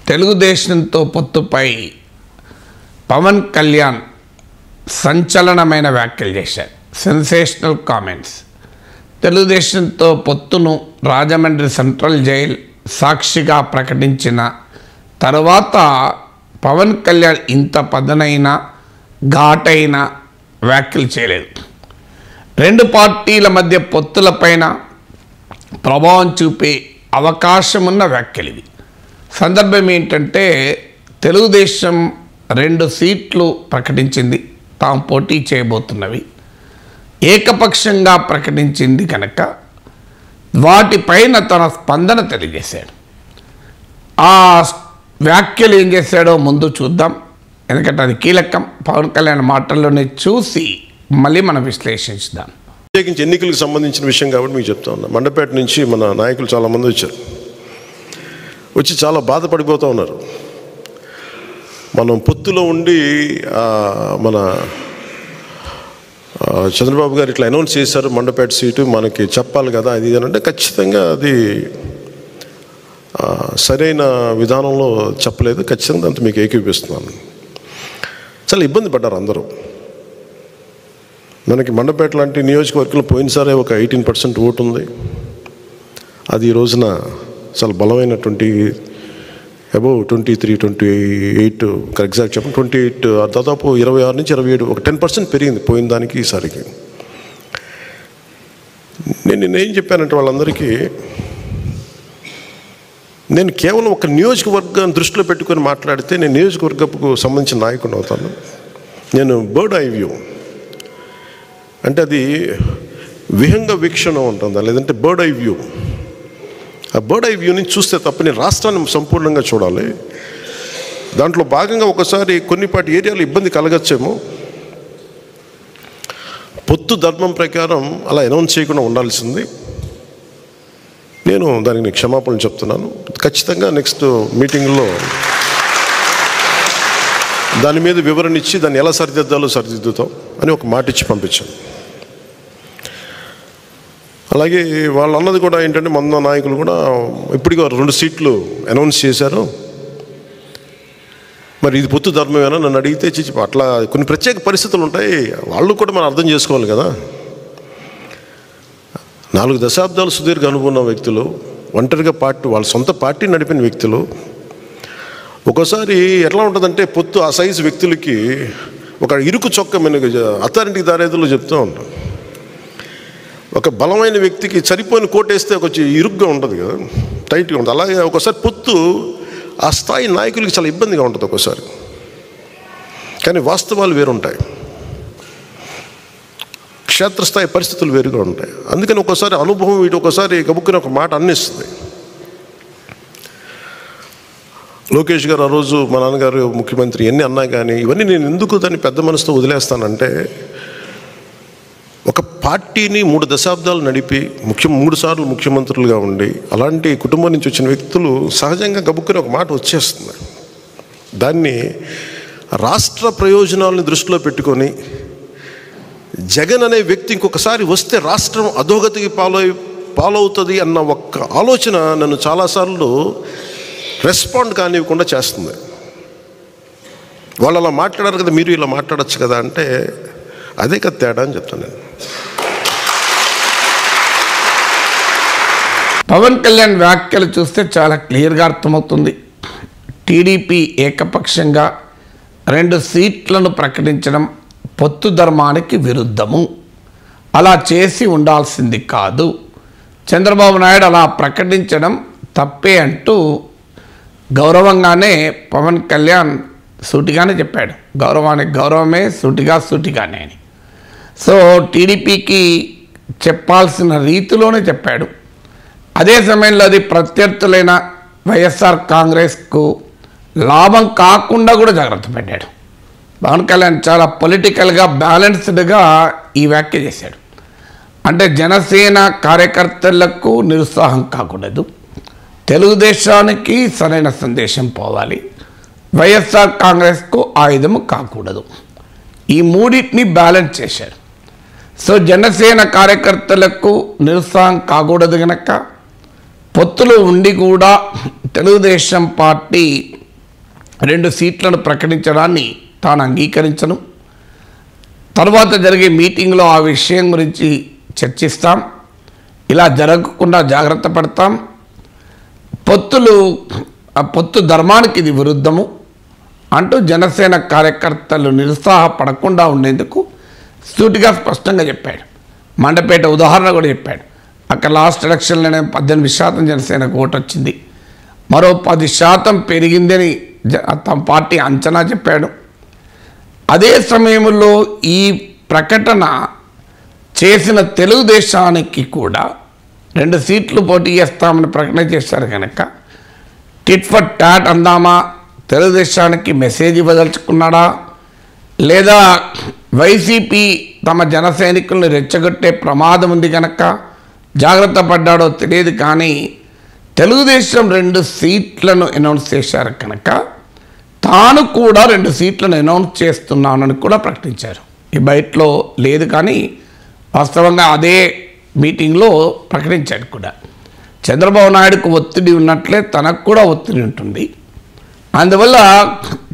తెలుగుదేశంతో పొత్తుపై పవన్ కళ్యాణ్ సంచలనమైన వ్యాఖ్యలు చేశారు. Sensational comments. తెలుగుదేశంతో పొత్తును రాజమండ్రి సెంట్రల్ జైలు సాక్షిగా ప్రకటించిన తర్వాత పవన్ కళ్యాణ్ ఇంత పదునైన ఘాటైన వ్యాఖ్యలు చేయలేదు. రెండు పార్టీల మధ్య పొత్తులపైన ప్రభావం చూపే అవకాశం ఉన్న వ్యాఖ్యలు ఇవి. సందర్భం ఏంటంటే తెలుగుదేశం 2 సీట్లు ప్రకటించింది, తాము పోటీ చేయబోతున్నవి ఏకపక్షంగా ప్రకటించింది కనుక వాటిపైన తన స్పందన తెలియజేశాడు. ఆ వ్యాఖ్యలు ఏం చేశాడో ముందు చూద్దాం, ఎందుకంటే అది కీలకం. పవన్ కళ్యాణ్ మాటల్లోనే చూసి మళ్ళీ మనం విశ్లేషించుదాం. ప్రత్యేకించి ఎన్నికలకు సంబంధించిన విషయం కాబట్టి మీకు చెప్తా ఉన్నా. మండపేట నుంచి మన నాయకులు చాలామంది వచ్చి చాలా బాధపడిపోతూ ఉన్నారు. మనం పొత్తులో ఉండి మన చంద్రబాబు గారు ఇట్లా అనౌన్స్ చేశారు, మండపేట సీటు మనకి చెప్పాలి కదా అది అంటే ఖచ్చితంగా అది సరైన విధానంలో చెప్పలేదు. ఖచ్చితంగా అంత మీకు ఏకీపిస్తున్నాను. చాలా ఇబ్బంది పడ్డారు అందరూ. మనకి మండపేట లాంటి నియోజకవర్గంలో పోయినసారే ఒక 18% ఓటు ఉంది. అది ఈ రోజున చాలా బలమైనటువంటి అబౌవ్ 23-28 ఎగ్జాక్ట్ చెప్పండి 28 దాదాపు 26 నుంచి 27 ఒక 10% పెరిగింది పోయిన దానికి ఈసారికి. నేనేం చెప్పానంటే వాళ్ళందరికీ నేను కేవలం ఒక నియోజకవర్గాన్ని దృష్టిలో పెట్టుకొని మాట్లాడితే నేను నియోజకవర్గపు సంబంధించిన నాయకుడిని అవుతాను. నేను బర్డ్ ఐ వ్యూ అంటే అది విహంగ వీక్షణ ఉంటుందా లేదంటే బర్డ్ ఐ వ్యూ. ఆ బర్డ్ ఐ వ్యూని చూస్తే తప్ప నేను రాష్ట్రాన్ని సంపూర్ణంగా చూడాలి. దాంట్లో భాగంగా ఒకసారి కొన్నిపాటి ఏరియాలో ఇబ్బంది కలగచ్చేమో. పొత్తు ధర్మం ప్రకారం అలా అనౌన్స్ చేయకుండా ఉండాల్సింది. నేను దానికి క్షమాపణలు చెప్తున్నాను. ఖచ్చితంగా నెక్స్ట్ మీటింగ్లో దాని మీద వివరణ ఇచ్చి దాన్ని ఎలా సరిదిద్దాలో సరిదిద్దుతాం అని ఒక మాట ఇచ్చి పంపించాను. అలాగే వాళ్ళు అన్నది కూడా ఏంటంటే మన నాయకులు కూడా ఇప్పటికీ 2 సీట్లు అనౌన్స్ చేశారు, మరి ఇది పొత్తు ధర్మమేనా నన్ను అడిగితే అట్లా కొన్ని ప్రత్యేక పరిస్థితులు ఉంటాయి, వాళ్ళు కూడా మనం అర్థం చేసుకోవాలి కదా. 4 దశాబ్దాలు సుదీర్ఘ అనుకున్న వ్యక్తులు, ఒంటరిగా వాళ్ళ సొంత పార్టీ నడిపిన వ్యక్తులు. ఒక్కోసారి ఎట్లా ఉంటుందంటే పొత్తు ఆ సైజు వ్యక్తులకి ఒక ఇరుకు చొక్క అథారిటీ దారేదులో చెప్తూ ఉంటాం. ఒక బలమైన వ్యక్తికి సరిపోయిన కోటేస్తే కొంచెం ఇరుగ్గా ఉంటుంది కదా, టైట్గా ఉంటుంది. అలాగే ఒకసారి పొత్తు ఆ స్థాయి నాయకులకి చాలా ఇబ్బందిగా ఉంటుంది ఒక్కోసారి. కానీ వాస్తవాలు వేరుంటాయి, క్షేత్రస్థాయి పరిస్థితులు వేరుగా ఉంటాయి. అందుకని ఒక్కోసారి అనుభవం వీటి ఒకసారి గబుక్కుని ఒక మాట అన్నిస్తుంది. లోకేష్ గారు ఆ రోజు మా నాన్నగారు ముఖ్యమంత్రి ఎన్ని అన్నా కానీ ఇవన్నీ నేను ఎందుకు దాన్ని పెద్ద మనసుతో వదిలేస్తానంటే ఒక పార్టీని 3 దశాబ్దాలు నడిపి 3 సార్లు ముఖ్యమంత్రులుగా ఉండి అలాంటి కుటుంబం నుంచి వచ్చిన వ్యక్తులు సహజంగా గబుక్కుని ఒక మాట వచ్చేస్తుంది. దాన్ని రాష్ట్ర ప్రయోజనాలను దృష్టిలో పెట్టుకొని జగన్ అనే వ్యక్తి ఇంకొకసారి వస్తే రాష్ట్రం అధోగతికి పాలవుతుంది అన్న ఒక్క ఆలోచన నన్ను చాలాసార్లు రెస్పాండ్ కానివ్వకుండా చేస్తుంది. వాళ్ళు అలా మాట్లాడారు కదా, మీరు ఇలా మాట్లాడచ్చు కదా అంటే అదే కదా తేడా అని చెప్తాను నేను. పవన్ కళ్యాణ్ వ్యాఖ్యలు చూస్తే చాలా క్లియర్గా అర్థమవుతుంది. టీడీపీ ఏకపక్షంగా 2 సీట్లను ప్రకటించడం పొత్తు ధర్మానికి విరుద్ధము, అలా చేసి ఉండాల్సింది కాదు. చంద్రబాబు నాయుడు అలా ప్రకటించడం తప్పే అంటూ గౌరవంగానే పవన్ కళ్యాణ్ సూటిగానే చెప్పాడు. గౌరవానికి గౌరవమే, సూటిగానే అని. సో టీడీపీకి చెప్పాల్సిన రీతిలోనే చెప్పాడు. అదే సమయంలో అది ప్రత్యర్థులైన వైఎస్ఆర్ కాంగ్రెస్కు లాభం కాకుండా కూడా జాగ్రత్త పడ్డాడు. పవన్ కళ్యాణ్ చాలా పొలిటికల్గా బ్యాలెన్స్డ్గా ఈ వ్యాఖ్య చేశాడు. అంటే జనసేన కార్యకర్తలకు నిరుత్సాహం కాకూడదు, తెలుగుదేశానికి సరైన సందేశం పోవాలి, వైఎస్ఆర్ కాంగ్రెస్కు ఆయుధము కాకూడదు. ఈ మూడింటిని బ్యాలెన్స్ చేశారు. సో జనసేన కార్యకర్తలకు నిరుత్సాహం కాకూడదు కనుక పొత్తులు ఉండి కూడా తెలుగుదేశం పార్టీ 2 సీట్లను ప్రకటించడాన్ని తాను అంగీకరించను. తర్వాత జరిగే మీటింగ్లో ఆ విషయం గురించి చర్చిస్తాం. ఇలా జరగకుండా జాగ్రత్త పడతాం. పొత్తు ధర్మానికి ఇది విరుద్ధము అంటూ జనసేన కార్యకర్తలు నిరుత్సాహపడకుండా ఉండేందుకు సూటిగా స్పష్టంగా చెప్పాడు. మండపేట ఉదాహరణ కూడా చెప్పాడు. అక్కడ లాస్ట్ ఎలక్షన్లోనే 18% జనసేనకు ఓటు వచ్చింది, మరో 10% పెరిగిందని తమ పార్టీ అంచనా చెప్పాడు. అదే సమయంలో ఈ ప్రకటన చేసిన తెలుగుదేశానికి కూడా 2 సీట్లు పోటీ చేస్తామని ప్రకటన చేశారు కనుక టిట్ ఫర్ టాట్ అందామా, తెలుగుదేశానికి మెసేజ్ ఇవ్వదలుచుకున్నాడా, లేదా వైసీపీ తమ జన సైనికులను రెచ్చగొట్టే ప్రమాదం ఉంది కనుక జాగ్రత్త పడ్డాడో తెలియదు. కానీ తెలుగుదేశం 2 సీట్లను అనౌన్స్ చేశారు కనుక తాను కూడా 2 సీట్లను అనౌన్స్ చేస్తున్నానని కూడా ప్రకటించారు. ఈ బయటలో లేదు కానీ వాస్తవంగా అదే మీటింగ్లో ప్రకటించాడు కూడా. చంద్రబాబు నాయుడుకు ఒత్తిడి ఉన్నట్లే తనకు కూడా ఒత్తిడి ఉంటుంది. అందువల్ల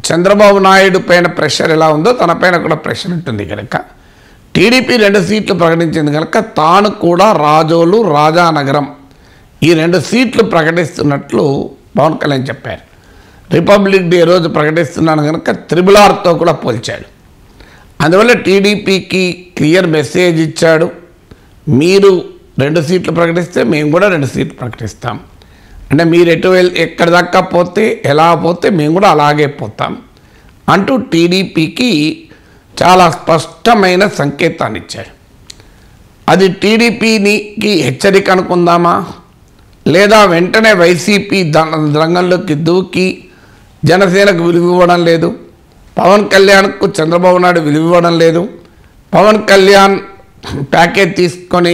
చంద్రబాబు నాయుడు పైన ప్రెషర్ ఎలా ఉందో తన పైన కూడా ప్రెషర్ ఉంటుంది కనుక టీడీపీ 2 సీట్లు ప్రకటించింది కనుక తాను కూడా రాజోలు, రాజానగరం ఈ 2 సీట్లు ప్రకటిస్తున్నట్లు పవన్ కళ్యాణ్ చెప్పారు. రిపబ్లిక్ డే రోజు ప్రకటిస్తున్నాను కనుక త్రిబులార్తో కూడా పోల్చాడు. అందువల్ల టీడీపీకి క్లియర్ మెసేజ్ ఇచ్చాడు, మీరు 2 సీట్లు ప్రకటిస్తే మేము కూడా 2 సీట్లు ప్రకటిస్తాం. అంటే మీరు ఎక్కడి దాకా పోతే ఎలా పోతే మేము కూడా అలాగే పోతాం అంటూ టీడీపీకి చాలా స్పష్టమైన సంకేతాన్ని ఇచ్చారు. అది టీడీపీకి హెచ్చరిక అనుకుందామా, లేదా వెంటనే వైసీపీ రంగంలోకి దూకి జనసేనకు విలువ ఇవ్వడం లేదు, పవన్ కళ్యాణ్కు చంద్రబాబు నాయుడు విలువ ఇవ్వడం లేదు, పవన్ కళ్యాణ్ ప్యాకేజ్ తీసుకొని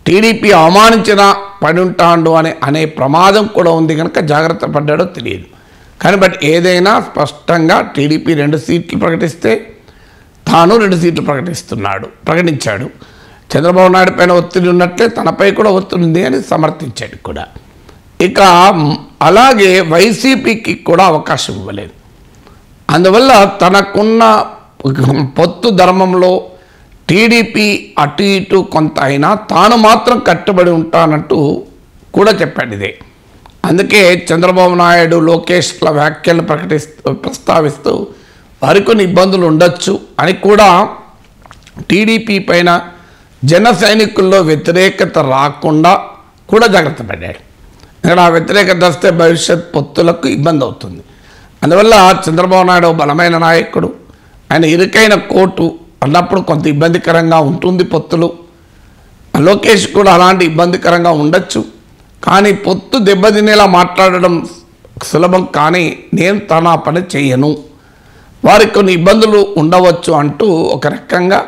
టీడీపీ అవమానించిన పడి ఉంటాడు అనే ప్రమాదం కూడా ఉంది కనుక జాగ్రత్త పడ్డాడో తెలియదు. కానీ బట్ ఏదైనా స్పష్టంగా టీడీపీ 2 సీట్లు ప్రకటిస్తే తాను 2 సీట్లు ప్రకటించాడు. చంద్రబాబు నాయుడు పైన ఒత్తిడి ఉన్నట్లే తనపై కూడా ఒత్తిడి ఉంది అని సమర్థించాడు కూడా. ఇక అలాగే వైసీపీకి కూడా అవకాశం ఇవ్వలేదు. అందువల్ల తనకున్న పొత్తు ధర్మంలో టీడీపీ అటు ఇటు కొంత అయినా తాను మాత్రం కట్టుబడి ఉంటానంటూ కూడా చెప్పాడు. ఇదే అందుకే చంద్రబాబు నాయుడు లోకేష్ల వ్యాఖ్యలను ప్రస్తావిస్తూ వారికి కొన్ని ఇబ్బందులు ఉండొచ్చు అని కూడా టీడీపీ పైన జన సైనికుల్లో వ్యతిరేకత రాకుండా కూడా జాగ్రత్త పడ్డాడు. ఇక్కడ ఆ వ్యతిరేకత వస్తే భవిష్యత్ పొత్తులకు ఇబ్బంది అవుతుంది. అందువల్ల చంద్రబాబు నాయుడు బలమైన నాయకుడు, ఆయన ఇరుకైన కోటు అన్నప్పుడు కొంత ఇబ్బందికరంగా ఉంటుంది పొత్తులు. లోకేష్ కూడా అలాంటి ఇబ్బందికరంగా ఉండొచ్చు. కానీ పొత్తు దెబ్బతినేలా మాట్లాడడం సులభం, కానీ నేను తన పని చేయను, వారికి కొన్ని ఇబ్బందులు ఉండవచ్చు అంటూ ఒక రకంగా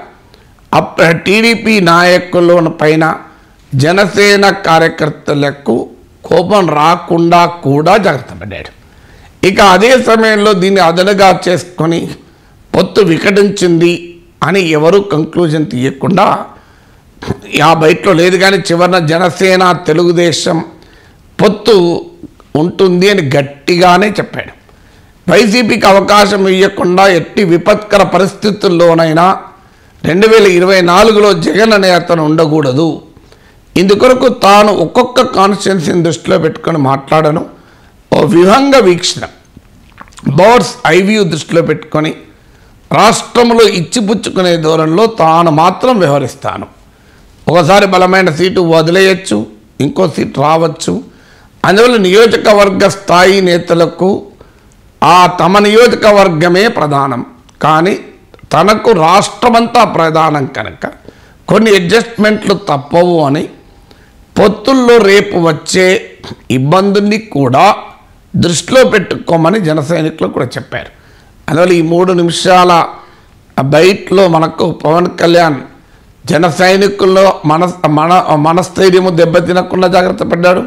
టీడీపీ నాయకుల పైన జనసేన కార్యకర్తలకు కోపం రాకుండా కూడా జాగ్రత్త పడ్డాడు. ఇక అదే సమయంలో దీన్ని అదనుగా చేసుకొని పొత్తు వికటించింది అని ఎవరు కంక్లూజన్ తీయకుండా ఆ బయటలో లేదు కానీ చివరిన జనసేన తెలుగుదేశం పొత్తు ఉంటుంది అని గట్టిగానే చెప్పాడు. వైసీపీకి అవకాశం ఇవ్వకుండా ఎట్టి విపత్కర పరిస్థితుల్లోనైనా 2024లో జగన్ అనే అతను ఉండకూడదు, ఇందుకొరకు తాను ఒక్కొక్క కాన్స్టిట్యున్సీని దృష్టిలో పెట్టుకొని మాట్లాడను, ఓ విహంగ వీక్షణ బర్డ్స్ ఐ వ్యూ దృష్టిలో పెట్టుకొని రాష్ట్రంలో ఇచ్చిపుచ్చుకునే ధోరణిలో తాను మాత్రం వ్యవహరిస్తాను. ఒకసారి బలమైన సీటు వదిలేయచ్చు, ఇంకో సీటు రావచ్చు. అందువల్ల నియోజకవర్గ స్థాయి నేతలకు తమ నియోజకవర్గమే ప్రధానం, కానీ తనకు రాష్ట్రమంతా ప్రధానం కనుక కొన్ని అడ్జస్ట్మెంట్లు తప్పవు అని పొత్తుల్లో రేపు వచ్చే ఇబ్బందుల్ని కూడా దృష్టిలో పెట్టుకోమని జన సైనికులు కూడా చెప్పారు. అందువల్ల ఈ 3 నిమిషాల బయటలో మనకు పవన్ కళ్యాణ్ జన సైనికుల్లో మనస్థైర్యము దెబ్బతినకుండా జాగ్రత్త పడ్డాడు,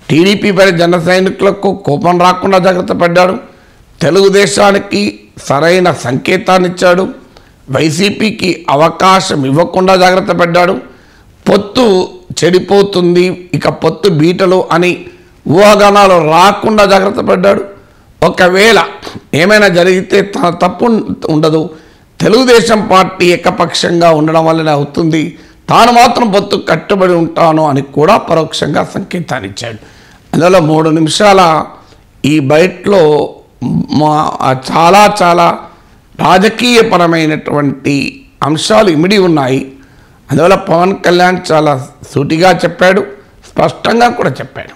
టీడీపీ పై జన సైనికులకు కోపం రాకుండా జాగ్రత్త పడ్డాడు, తెలుగుదేశానికి సరైన సంకేతాన్ని ఇచ్చాడు, వైసీపీకి అవకాశం ఇవ్వకుండా జాగ్రత్త పడ్డాడు, పొత్తు చెడిపోతుంది, ఇక పొత్తు బీటలు అని ఊహాగానాలు రాకుండా జాగ్రత్త పడ్డాడు. ఒకవేళ ఏమైనా జరిగితే తన తప్పు ఉండదు, తెలుగుదేశం పార్టీ ఏకపక్షంగా ఉండడం వల్లనే అవుతుంది, తాను మాత్రం పొత్తు కట్టుబడి ఉంటాను అని కూడా పరోక్షంగా సంకేతాన్ని ఇచ్చాడు. అందులో 3 నిమిషాల ఈ బయటలో చాలా చాలా రాజకీయపరమైనటువంటి అంశాలు ఇమిడి ఉన్నాయి. అందువల్ల పవన్ కళ్యాణ్ చాలా సూటిగా చెప్పాడు, స్పష్టంగా కూడా చెప్పాడు.